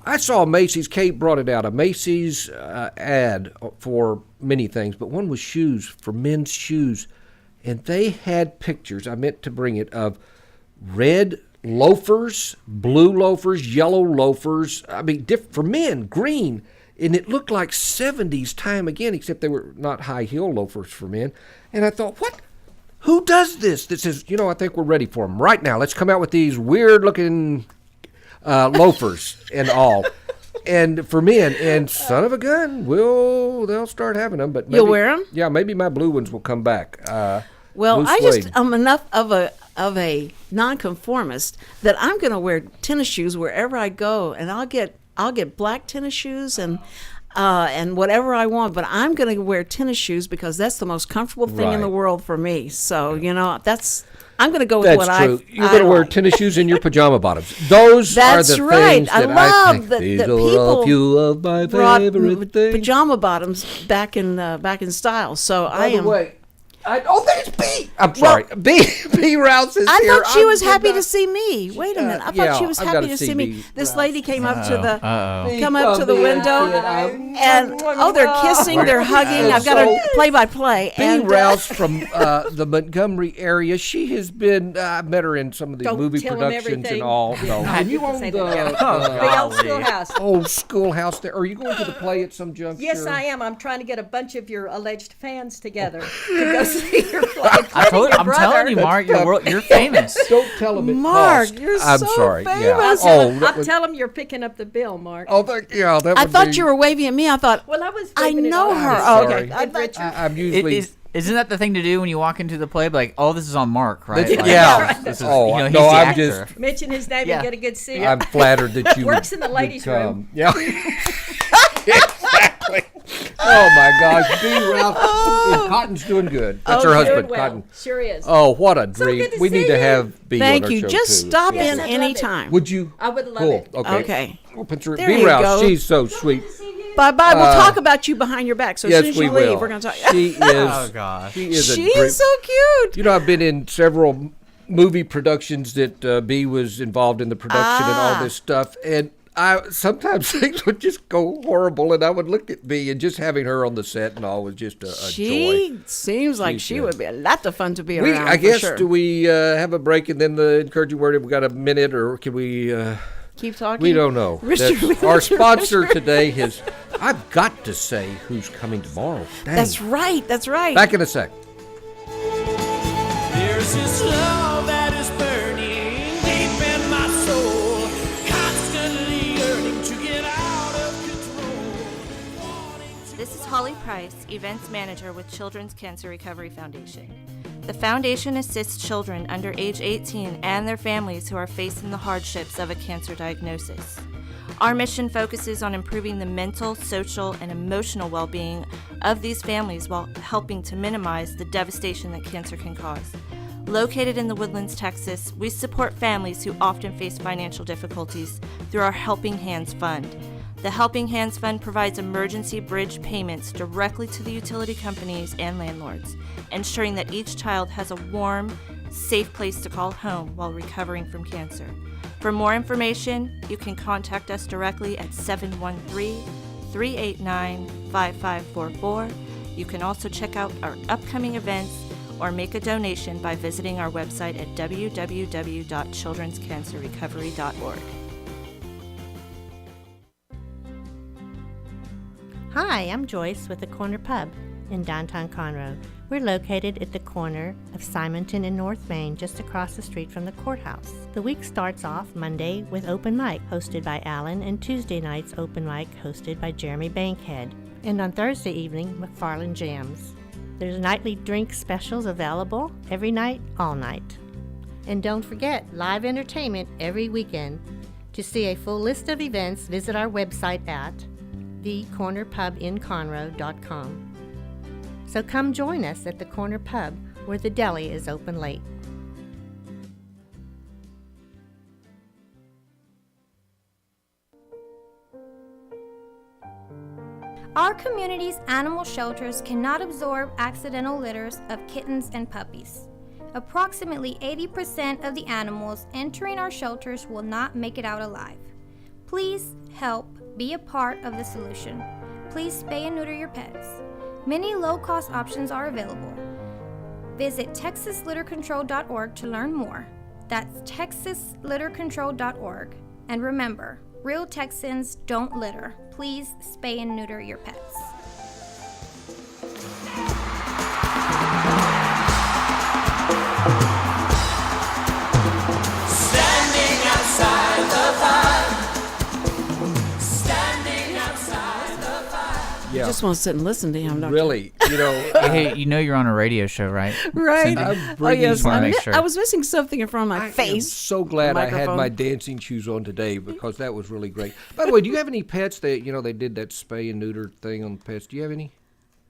I saw Macy's. Kate brought it out. A Macy's ad for many things, but one was shoes, for men's shoes, and they had pictures. I meant to bring it, of red loafers, blue loafers, yellow loafers. I mean, for men, green. And it looked like 70s time again, except they were not high heel loafers for men. And I thought, what? Who does this? That says, I think we're ready for them right now. Let's come out with these weird looking loafers and all. And for men, and son of a gun, they'll start having them. But maybe, You'll wear them? Yeah, maybe my blue ones will come back. Well, blue I suede. just am enough of a nonconformist that I'm going to wear tennis shoes wherever I go, and I'll get black tennis shoes, and and whatever I want, but I'm going to wear tennis shoes because that's the most comfortable thing in the Right. world for me. So, I'm going to go with That's what true. You're I going to wear like. tennis shoes and your pajama bottoms. Those That's are the right. things I that love think that these that are people a few of my brought favorite things. pajama bottoms back in style. So By I the am. way, there's B. I'm sorry. B. Rouse is I here. thought she was did happy not- to see me. Wait a minute. I thought yeah, she was I've happy gotta to see see me. B. This lady came up to the Uh-oh. come up to the window and they're kissing, they're hugging. I've got a play by play. B. Rouse from the Montgomery area. She has been. I met her in some of the Don't movie tell 'em productions and everything. all. No, and you own say the that. The old schoolhouse. old schoolhouse there. Are you going to the play at some juncture? Yes, I am. I'm trying to get a bunch of your alleged fans together to go see your play. I'm telling you, Mark, you're famous. Don't tell him it Mark, cost. you're I'm so sorry. Yeah. famous. I'll tell them you're picking up the bill, Mark. Oh, yeah. That I would thought be- you were waving at me. I thought, Well, I was. I waving it know off. her. I'm Oh, sorry. okay. I thought you. I'm usually. Isn't that the thing to do when you walk into the play? Like, oh, this is on Mark, right? Like, yeah. This is, Oh, you know, he's no, the I'm actor. just. Mention his name Yeah. and get a good seat. I'm flattered that you Works would- in the ladies' would come. room. Yeah. Exactly. Oh my gosh, B. Ralph. Cotton's doing good. That's her Doing husband, well. Cotton. Sure is. Oh, what a dream. good to We see need to you. have B on thank our you. show, Just too. stop Yes, in I'd love any it. time. Would you? I would love Cool. it. Okay. We'll put her. There B. you Ralph, go. she's so sweet. Bye bye. We'll talk about you behind your back. So as Yes, soon as we you will. leave, we're going to talk. She is. Oh, gosh. She is a She's great. so cute. You know, I've been in several movie productions that B was involved in the production and all this stuff, and sometimes things would just go horrible, and I would look at B, and just having her on the set and all was just a joy. She seems like She's she good. would be a lot of fun to be We, around. I guess, for sure. do we have a break and then the encouraging word? Have we got a minute, or can we? Keep talking. We don't know. Richard, Our sponsor today has. I've got to say who's coming tomorrow. Dang. That's right. That's right. Back in a sec. There's this love that is burning deep in my soul, constantly yearning to get out of control. This is Holly Price, Events Manager with Children's Cancer Recovery Foundation. The foundation assists children under age 18 and their families who are facing the hardships of a cancer diagnosis. Our mission focuses on improving the mental, social, and emotional well-being of these families while helping to minimize the devastation that cancer can cause. Located in the Woodlands, Texas, we support families who often face financial difficulties through our Helping Hands Fund. The Helping Hands Fund provides emergency bridge payments directly to the utility companies and landlords, ensuring that each child has a warm, safe place to call home while recovering from cancer. For more information, you can contact us directly at 713-389-5544. You can also check out our upcoming events or make a donation by visiting our website at www.childrenscancerrecovery.org. Hi, I'm Joyce with the Corner Pub in downtown Conroe. We're located at the corner of Simonton and North Main, just across the street from the courthouse. The week starts off Monday with open mic hosted by Alan, and Tuesday nights open mic hosted by Jeremy Bankhead. And on Thursday evening, McFarland Jams. There's nightly drink specials available every night, all night. And don't forget, live entertainment every weekend. To see a full list of events, visit our website at thecornerpubinconroe.com. So come join us at the Corner Pub, where the deli is open late. Our community's animal shelters cannot absorb accidental litters of kittens and puppies. Approximately 80% of the animals entering our shelters will not make it out alive. Please help be a part of the solution. Please spay and neuter your pets. Many low-cost options are available. Visit texaslittercontrol.org to learn more. That's texaslittercontrol.org. And remember, real Texans don't litter. Please spay and neuter your pets. Standing outside the fire. Standing outside the fire. I just want to sit and listen to him. Don't Really, Hey, you know you're on a radio show, right? Right. Cindy? Oh, yes. Just wanna make sure. I was missing something in front of my I'm face. so glad I had Microphone. my dancing shoes on today because that was really great. By the way, do you have any pets? They did that spay and neuter thing on the pets. Do you have any?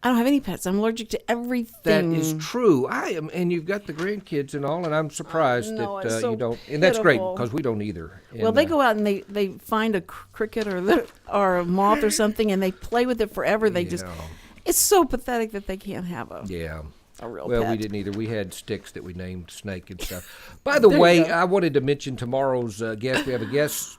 I don't have any pets. I'm allergic to That everything. is true. I am, and you've got the grandkids and all, and I'm surprised no, that it's so you don't. And that's great pitiful. because we don't either. Well, And, they go out and they find a cricket or a moth or something, and they play with it forever. They just, it's so pathetic that they can't have a real Well, pet. we didn't either. We had sticks that we named Snake and stuff. By the There you way, go. I wanted to mention tomorrow's guest. We have a guest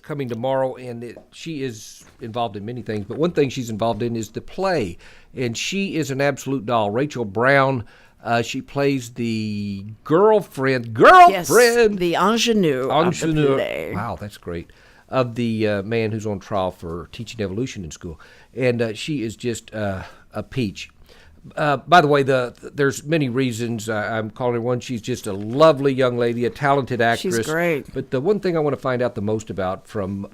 coming tomorrow, and she is involved in many things. But one thing she's involved in is the play, and she is an absolute doll. Rachel Brown. She plays the girlfriend, Yes, the ingenue. Of the ingenue. play. Wow, that's great. Of the man who's on trial for teaching evolution in school, and she is just a peach. By the way, there's many reasons I'm calling her one. She's just a lovely young lady, a talented actress. She's great. But the one thing I want to find out the most about from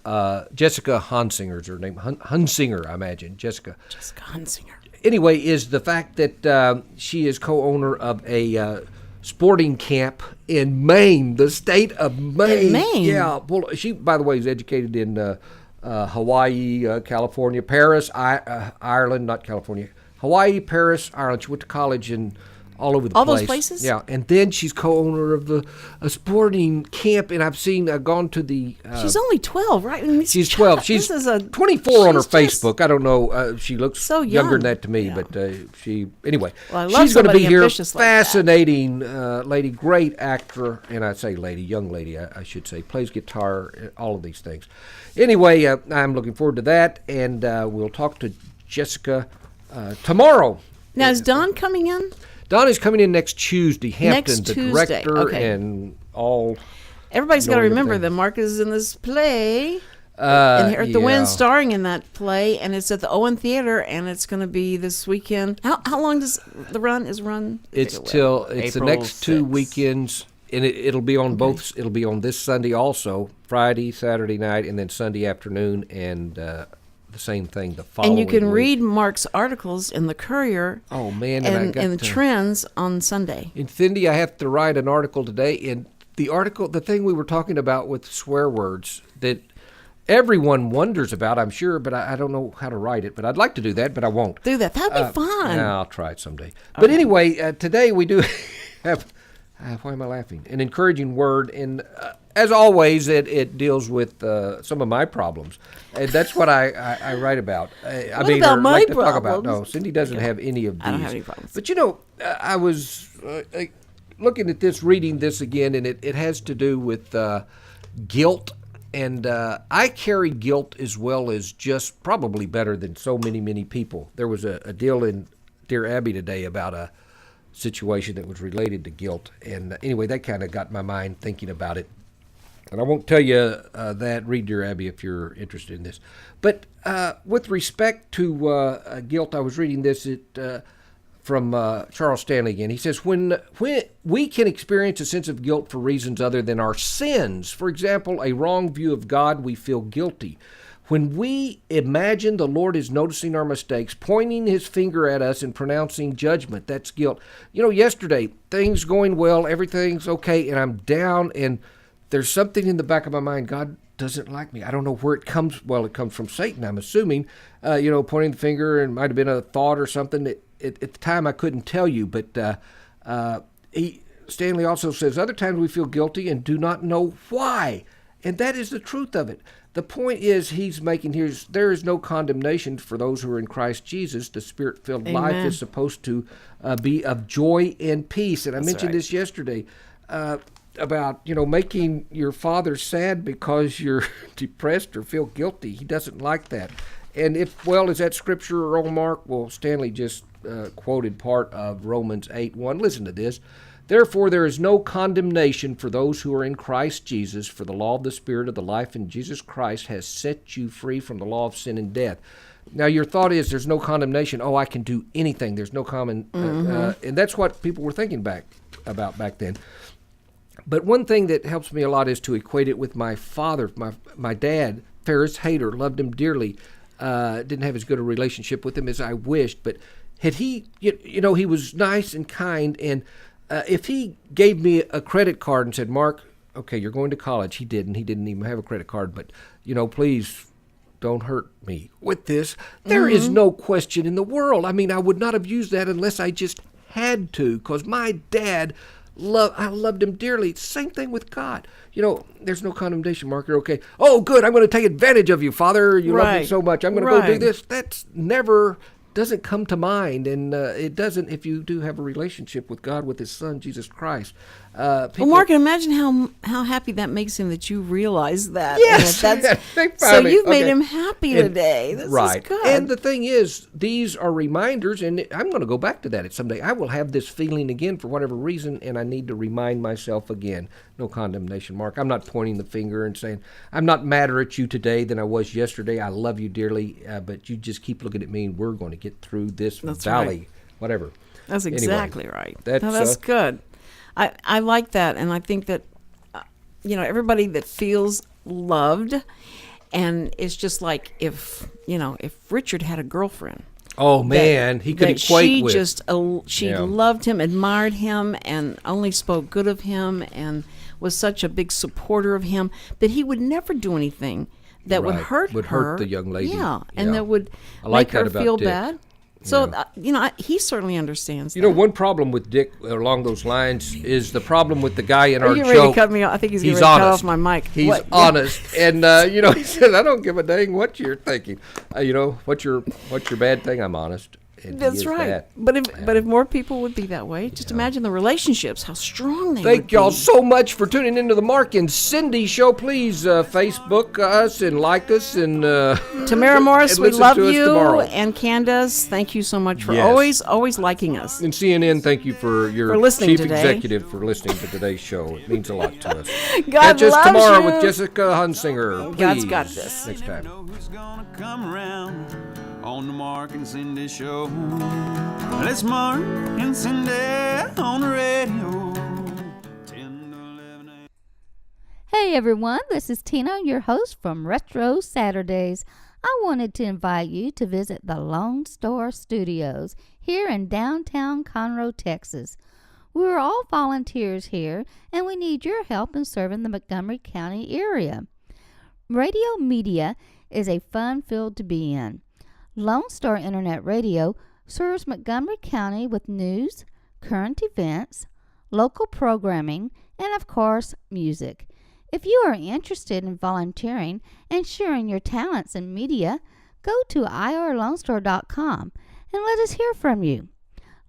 Jessica Hunsinger is her name. Hunsinger, I imagine. Jessica Hunsinger. Anyway, is the fact that she is co-owner of a sporting camp in Maine, the state of Maine. In Maine? Yeah. Well, she, by the way, is educated in Hawaii, California, Paris, Ireland, not California. Hawaii, Paris, Ireland. She went to college in all over the All place. those places? Yeah, and then she's co-owner of a sporting camp, and I've gone to the. She's only 12, right? I mean, She's 12. She's this is a 24 on her she's just Facebook. I don't know. She looks so younger young. than that to me, but she anyway. Well, I love she's going to be somebody here. ambitious like that. Fascinating lady, great actor, and I say lady, young lady, I should say. Plays guitar, all of these things. Anyway, I'm looking forward to that, and we'll talk to Jessica tomorrow. Now, is Don coming in? Don is coming in next Tuesday. Hampton, Next the Tuesday, director, okay. and all. Everybody's got to knowing remember everything. that Mark is in this play. Inherit the yeah. Wind, starring in that play, and it's at the Owen Theater, and it's going to be this weekend. How long does the run is run? It's till it's April the next 2 6th. weekends, and it'll be on both. It'll be on this Sunday also, Friday, Saturday night, and then Sunday afternoon, and the same thing the following. And you can week. read Mark's articles in the Courier. Oh man, and I got the to- Trends on Sunday. In Cindy, I have to write an article today, and the thing we were talking about with swear words that everyone wonders about, I'm sure, but I don't know how to write it. But I'd like to do that, but I won't. Do that. That'd be fun. Yeah, I'll try it someday. But anyway, today we do have, why am I laughing? An encouraging word, and as always, it deals with some of my problems. And that's what I write about. I mean, about or my like to talk about. problems? No, Cindy doesn't have any of these. I don't have any problems. But I was looking at this, reading this again, and it has to do with guilt. And I carry guilt as well as just probably better than so many people. There was a deal in Dear Abby today about a situation that was related to guilt. And anyway, that kind of got my mind thinking about it. And I won't tell you that. Read Dear Abby if you're interested in this. But with respect to guilt, I was reading this from Charles Stanley again. He says, when we can experience a sense of guilt for reasons other than our sins, for example, a wrong view of God, we feel guilty. When we imagine the Lord is noticing our mistakes, pointing his finger at us and pronouncing judgment, that's guilt. Yesterday, things going well, everything's okay, and I'm down, and there's something in the back of my mind. God doesn't like me. I don't know where it comes. Well, it comes from Satan, I'm assuming. Pointing the finger, and might have been a thought or something. At the time, I couldn't tell you. But Stanley also says, other times we feel guilty and do not know why. And that is the truth of it. The point is he's making here is there is no condemnation for those who are in Christ Jesus. The Spirit-filled life Amen. is supposed to be of joy and peace. And I That's mentioned right. this yesterday. About making your father sad because you're depressed or feel guilty. He doesn't like that. And is that scripture or old Mark? Well, Stanley just quoted part of Romans 8:1. Listen to this. Therefore, there is no condemnation for those who are in Christ Jesus, for the law of the Spirit of the life in Jesus Christ has set you free from the law of sin and death. Now, your thought is there's no condemnation. Oh, I can do anything. There's no common... and that's what people were thinking about back then. But one thing that helps me a lot is to equate it with my father, my dad, Ferris Hayter, loved him dearly. Didn't have as good a relationship with him as I wished, but had he, you know, he was nice and kind, and if he gave me a credit card and said, Mark, okay, you're going to college. He didn't even have a credit card, but, you know, please don't hurt me with this. There is no question in the world. I mean, I would not have used that unless I just had to, because my dad, I loved him dearly. Same thing with God. You know, there's no condemnation marker. Okay, oh, good, I'm going to take advantage of you, Father. You love me so much. I'm going to go do this. That's never... doesn't come to mind, and it doesn't if you do have a relationship with God, with his son, Jesus Christ. Well, Mark, imagine how happy that makes him that you realize that. Yes. So you've made him happy today. This is good. And the thing is, these are reminders, and I'm going to go back to that someday. I will have this feeling again for whatever reason, and I need to remind myself again. No condemnation, Mark. I'm not pointing the finger and saying, I'm not madder at you today than I was yesterday. I love you dearly, but you just keep looking at me, and we're going to get through this valley, whatever. That's exactly right. That's good. I like that, and I think that, you know, everybody that feels loved, and it's just like if Richard had a girlfriend. Oh, man, he could equate with. She loved him, admired him, and only spoke good of him, and was such a big supporter of him that he would never do anything that would hurt her. Would hurt the young lady. Yeah, and that would make her feel bad. So, you know, he certainly understands that. You know, one problem with Dick along those lines is the problem with the guy in our show. You're ready to cut me off. I think he's ready to cut off my mic. He's honest. And, you know, he says, I don't give a dang what you're thinking. You know, what's your bad thing? I'm honest. And that's right. But if more people would be that way, just imagine the relationships, how strong they would be. Thank y'all so much for tuning into the Mark and Cindy Show. Please Facebook us and like us. And Tamara Morris, we love you. Tomorrow. And Candace, thank you so much for always liking us. And CNN, thank you for your chief executive for listening to today's show. It means a lot to us. God Catch us tomorrow you. with Jessica Hunsinger. Please. God's got this. Next time. Who's gonna come around on the Mark and Cindy Show? Well, it's Mark and Cindy on the radio. 10 to 11 a.m. Hey everyone, this is Tina, your host from Retro Saturdays. I wanted to invite you to visit the Lone Star Studios here in downtown Conroe, Texas. We're all volunteers here, and we need your help in serving the Montgomery County area. Radio media is a fun field to be in. Lone Star Internet Radio serves Montgomery County with news, current events, local programming, and of course, music. If you are interested in volunteering and sharing your talents in media, go to irlonestar.com and let us hear from you.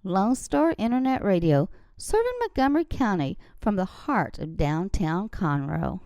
Lone Star Internet Radio, serving Montgomery County from the heart of downtown Conroe.